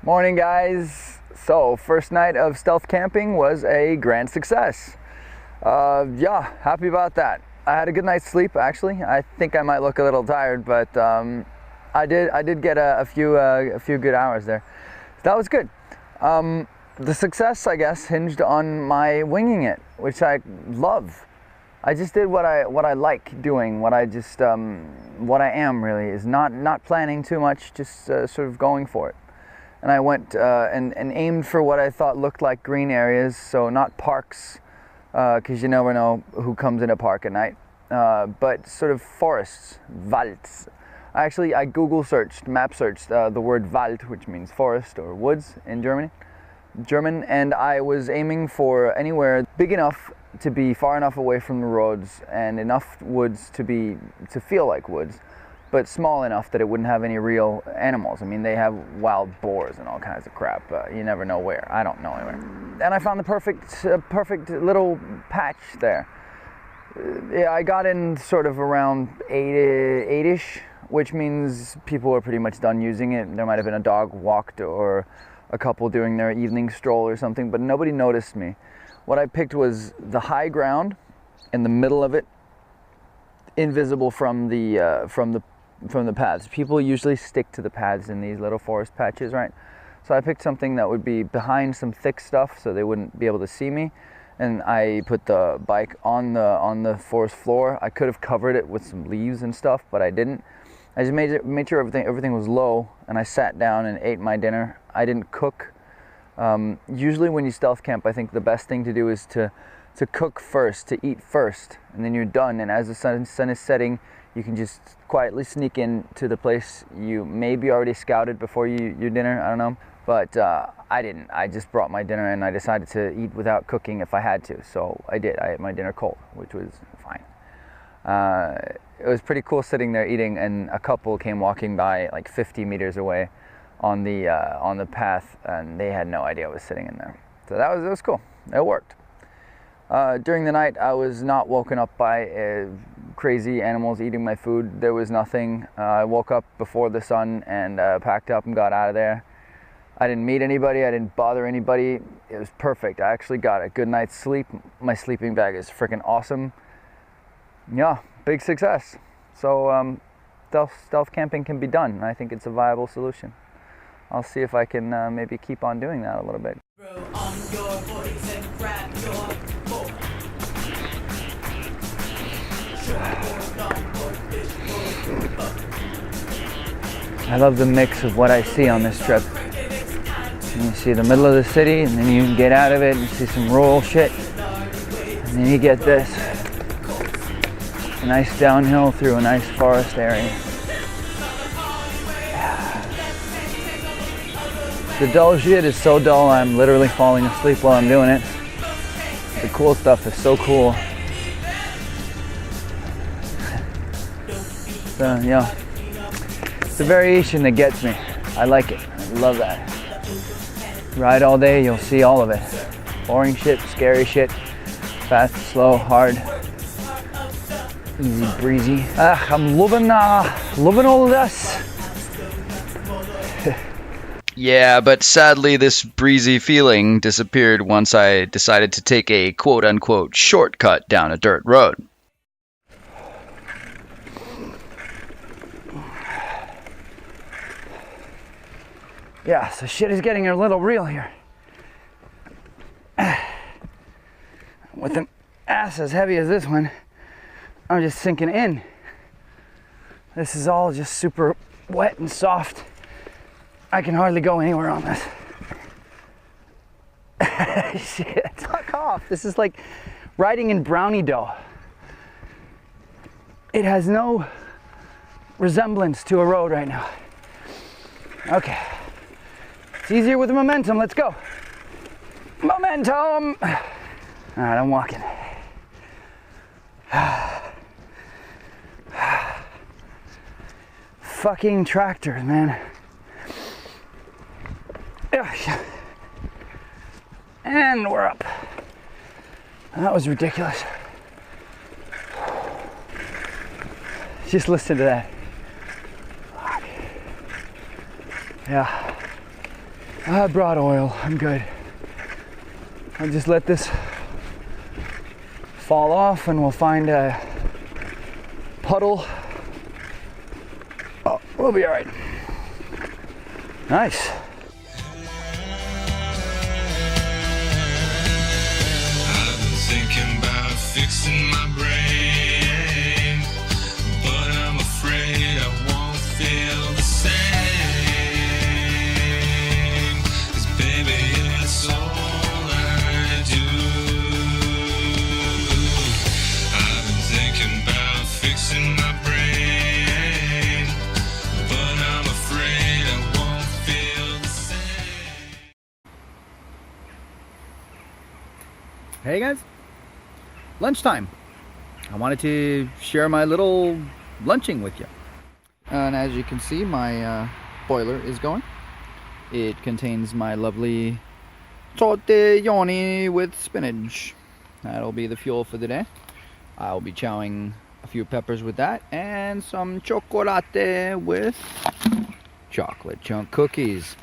Morning, guys. So, first night of stealth camping was a grand success. Yeah, happy about that. I had a good night's sleep, actually. I think I might look a little tired, but I did get a few good hours there. That was good. The success, I guess, hinged on my winging it, which I love. I just did what I like doing. What I am really is not planning too much, just sort of going for it. And I went and aimed for what I thought looked like green areas, so not parks, because you never know who comes in a park at night, but sort of forests, Walds. I Google searched, map searched the word Wald, which means forest or woods in German, and I was aiming for anywhere big enough to be far enough away from the roads and enough woods to feel like woods, but small enough that it wouldn't have any real animals. I mean, they have wild boars and all kinds of crap. You never know where. I don't know anywhere. And I found the perfect little patch there. Yeah, I got in sort of around 8-ish, which means people were pretty much done using it. There might have been a dog walked or a couple doing their evening stroll or something, but nobody noticed me. What I picked was the high ground in the middle of it, invisible from the paths. People usually stick to the paths in these little forest patches, right? So I picked something that would be behind some thick stuff so they wouldn't be able to see me. And I put the bike on the forest floor. I could have covered it with some leaves and stuff, but I didn't. I just made sure everything was low, and I sat down and ate my dinner. I didn't cook. Usually when you stealth camp, I think the best thing to do is to cook first, to eat first, and then you're done. And as the sun is setting, you can just quietly sneak in to the place you maybe already scouted before your dinner, I don't know. But I didn't. I just brought my dinner and I decided to eat without cooking if I had to. So I did. I ate my dinner cold, which was fine. It was pretty cool sitting there eating, and a couple came walking by like 50 meters away on the path, and they had no idea I was sitting in there. So it was cool. It worked. During the night, I was not woken up by crazy animals eating my food. There was nothing. I woke up before the sun and packed up and got out of there. I didn't meet anybody. I didn't bother anybody. It was perfect. I actually got a good night's sleep. My sleeping bag is freaking awesome. Yeah, big success. So stealth camping can be done, and I think it's a viable solution. I'll see if I can maybe keep on doing that a little bit. I love the mix of what I see on this trip. You see the middle of the city, and then you get out of it and see some rural shit, and then you get this. A nice downhill through a nice forest area. The dull shit is so dull I'm literally falling asleep while I'm doing it. The cool stuff is so cool. So, yeah, it's the variation that gets me. I like it. I love that. Ride all day, you'll see all of it. Boring shit, scary shit, fast, slow, hard, easy, breezy. I'm loving all of this. Yeah, but sadly this breezy feeling disappeared once I decided to take a quote-unquote shortcut down a dirt road. Yeah, so shit is getting a little real here. With an ass as heavy as this one, I'm just sinking in. This is all just super wet and soft. I can hardly go anywhere on this. Shit, fuck off. This is like riding in brownie dough. It has no resemblance to a road right now. Okay. It's easier with the momentum. Let's go. Momentum. All right, I'm walking. Fucking tractors, man. And we're up. That was ridiculous. Just listen to that. Yeah. I brought oil, I'm good. I'll just let this fall off and we'll find a puddle. Oh, we'll be all right. Nice. I've been thinking about fixing my brain, but I'm afraid I won't feel the same. 'Cause baby, it's all I do. I've been thinking about fixing my brain, but I'm afraid I won't feel the same. Hey guys, lunchtime. I wanted to share my little lunching with you. And as you can see, my boiler is going. It contains my lovely tortelloni with spinach. That'll be the fuel for the day. I'll be chowing a few peppers with that and some chocolate with chocolate chunk cookies.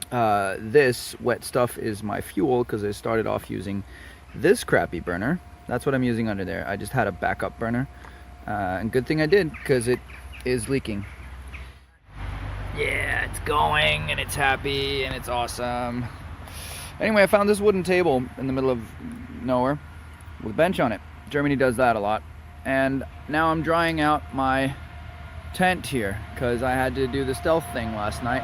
This wet stuff is my fuel because I started off using this crappy burner. That's what I'm using under there. I just had a backup burner. And good thing I did because it is leaking. Yeah, it's going and it's happy and it's awesome. Anyway, I found this wooden table in the middle of nowhere with a bench on it. Germany does that a lot. And now I'm drying out my tent here because I had to do the stealth thing last night,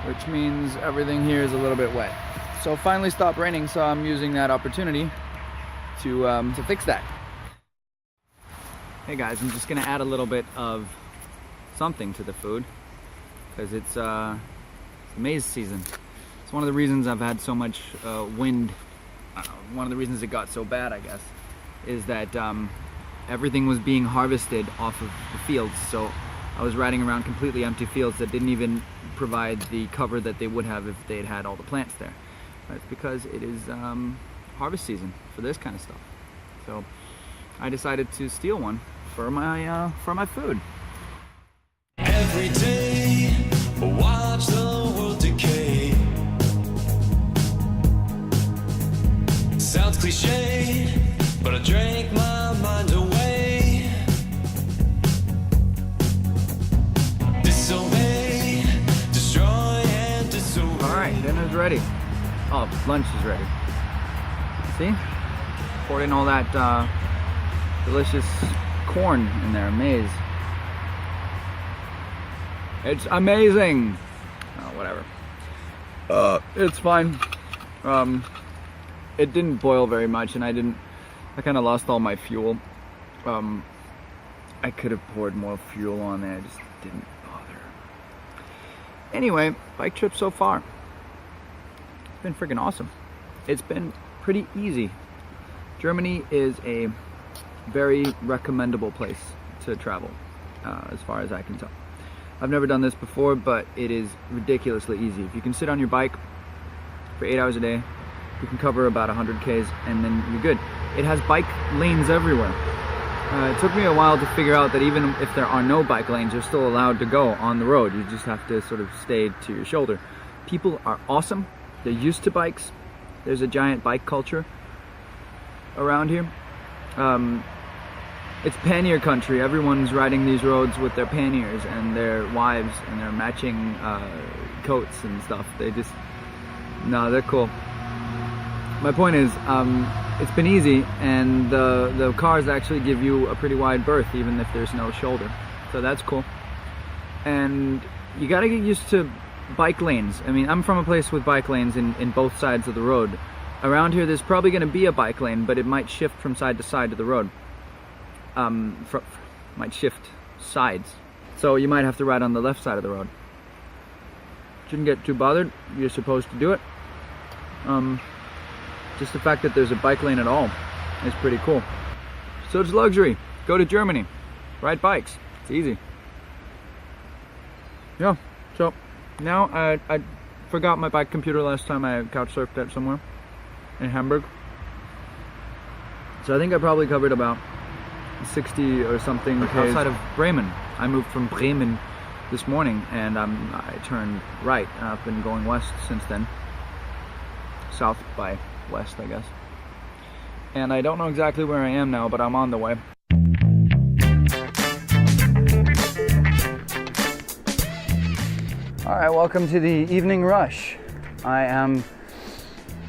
which means everything here is a little bit wet. So it finally stopped raining, so I'm using that opportunity to fix that. Hey guys, I'm just gonna add a little bit of something to the food because it's maize season. It's one of the reasons I've had so much wind. One of the reasons it got so bad, I guess, is that everything was being harvested off of the fields. So I was riding around completely empty fields that didn't even provide the cover that they would have if they'd had all the plants there. That's because it is harvest season for this kind of stuff. So I decided to steal one for my food. Every day, watch the world decay. Sounds cliche, but I drank my mind away. Disobey, destroy and disobey. All right, dinner's ready. Oh, lunch is ready. See? Poured in all that delicious corn in there, maize. It's amazing. Oh, whatever. It's fine. It didn't boil very much, and I kind of lost all my fuel. I could have poured more fuel on there, I just didn't bother. Anyway, bike trip so far. It's been freaking awesome. It's been pretty easy. Germany is a very recommendable place to travel, as far as I can tell. I've never done this before, but it is ridiculously easy. If you can sit on your bike for 8 hours a day, you can cover about 100 Ks and then you're good. It has bike lanes everywhere. It took me a while to figure out that even if there are no bike lanes, you're still allowed to go on the road. You just have to sort of stay to your shoulder. People are awesome. They're used to bikes. There's a giant bike culture around here. It's pannier country. Everyone's riding these roads with their panniers and their wives and their matching coats and stuff. They're cool. My point is, it's been easy, and the cars actually give you a pretty wide berth even if there's no shoulder. So that's cool. And you gotta get used to bike lanes. I mean, I'm from a place with bike lanes in both sides of the road. Around here there's probably gonna be a bike lane, but it might shift from side to side of the road. Might shift sides. So you might have to ride on the left side of the road. Shouldn't get too bothered. You're supposed to do it. Just the fact that there's a bike lane at all is pretty cool. So it's luxury. Go to Germany. Ride bikes. It's easy. Yeah. So now I forgot my bike computer last time I couch surfed that somewhere in Hamburg. So I think I probably covered about 60 or something outside of Bremen. I moved from Bremen this morning, and I turned right, and I've been going west since then. South by west, I guess. And I don't know exactly where I am now, but I'm on the way. Alright, welcome to the evening rush. I am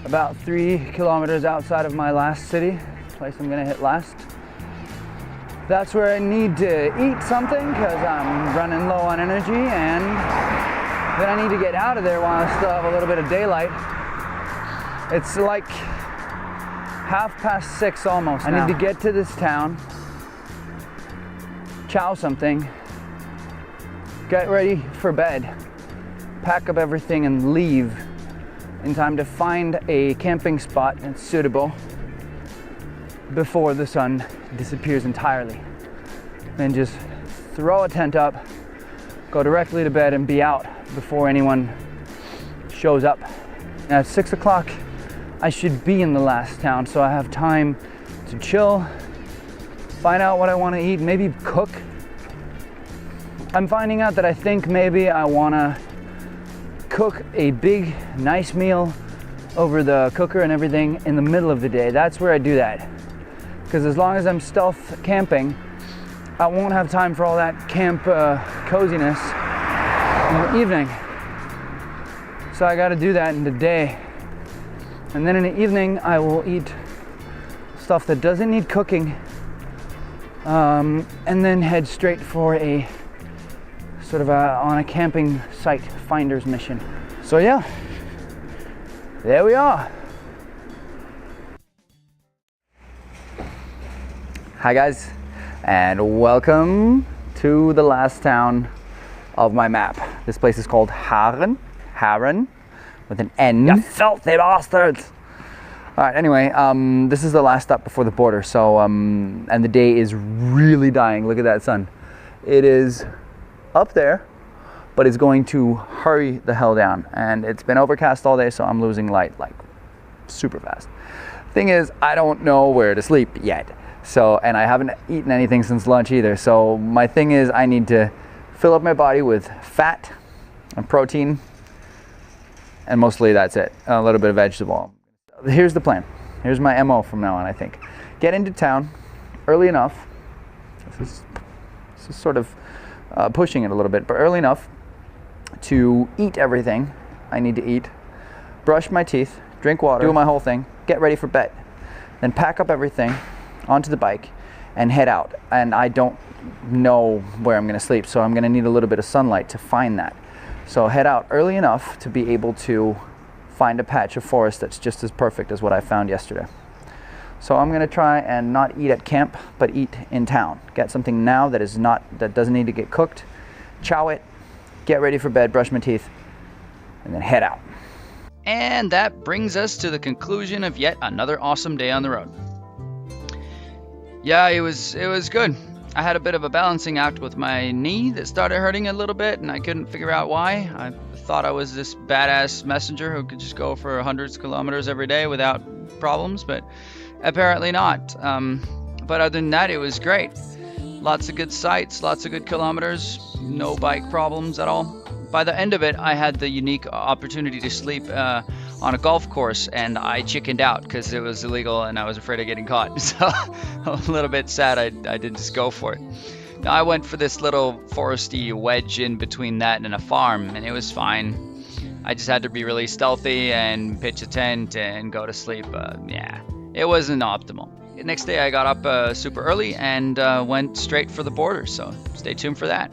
about 3 kilometers outside of my last city, place I'm gonna hit last. That's where I need to eat something because I'm running low on energy, and then I need to get out of there while I still have a little bit of daylight. It's like 6:30 almost now. I need to get to this town, chow something, get ready for bed, pack up everything and leave in time to find a camping spot that's suitable before the sun disappears entirely. Then just throw a tent up, go directly to bed, and be out before anyone shows up. Now at 6 o'clock, I should be in the last town, so I have time to chill, find out what I want to eat, maybe cook. I'm finding out that I think maybe I want to cook a big, nice meal over the cooker and everything in the middle of the day. That's where I do that. Because as long as I'm stealth camping, I won't have time for all that camp coziness in the evening. So I gotta do that in the day. And then in the evening, I will eat stuff that doesn't need cooking, and then head straight for a sort of on a camping site finder's mission. So yeah, there we are. Hi guys, and welcome to the last town of my map. This place is called Haren, with an N. You filthy bastards! Alright, anyway, this is the last stop before the border, so, and the day is really dying. Look at that sun. It is up there, but it's going to hurry the hell down. And it's been overcast all day, so I'm losing light, like, super fast. Thing is, I don't know where to sleep yet. So, and I haven't eaten anything since lunch either. So my thing is, I need to fill up my body with fat and protein, and mostly that's it. A little bit of vegetable. Here's the plan. Here's my MO from now on, I think. Get into town early enough. This is sort of pushing it a little bit, but early enough to eat everything I need to eat, brush my teeth, drink water, do my whole thing, get ready for bed. Then pack up everything onto the bike and head out. And I don't know where I'm gonna sleep, so I'm gonna need a little bit of sunlight to find that. So head out early enough to be able to find a patch of forest that's just as perfect as what I found yesterday. So I'm gonna try and not eat at camp, but eat in town. Get something now that doesn't need to get cooked, chow it, get ready for bed, brush my teeth, and then head out. And that brings us to the conclusion of yet another awesome day on the road. Yeah, it was good. I had a bit of a balancing act with my knee that started hurting a little bit, and I couldn't figure out why. I thought I was this badass messenger who could just go for hundreds of kilometers every day without problems, but apparently not. But other than that, it was great. Lots of good sights, lots of good kilometers, no bike problems at all. By the end of it, I had the unique opportunity to sleep on a golf course, and I chickened out because it was illegal and I was afraid of getting caught. So I'm a little bit sad I didn't just go for it. Now, I went for this little foresty wedge in between that and a farm, and it was fine. I just had to be really stealthy and pitch a tent and go to sleep. Yeah, it wasn't optimal. The next day I got up super early and went straight for the border, so stay tuned for that.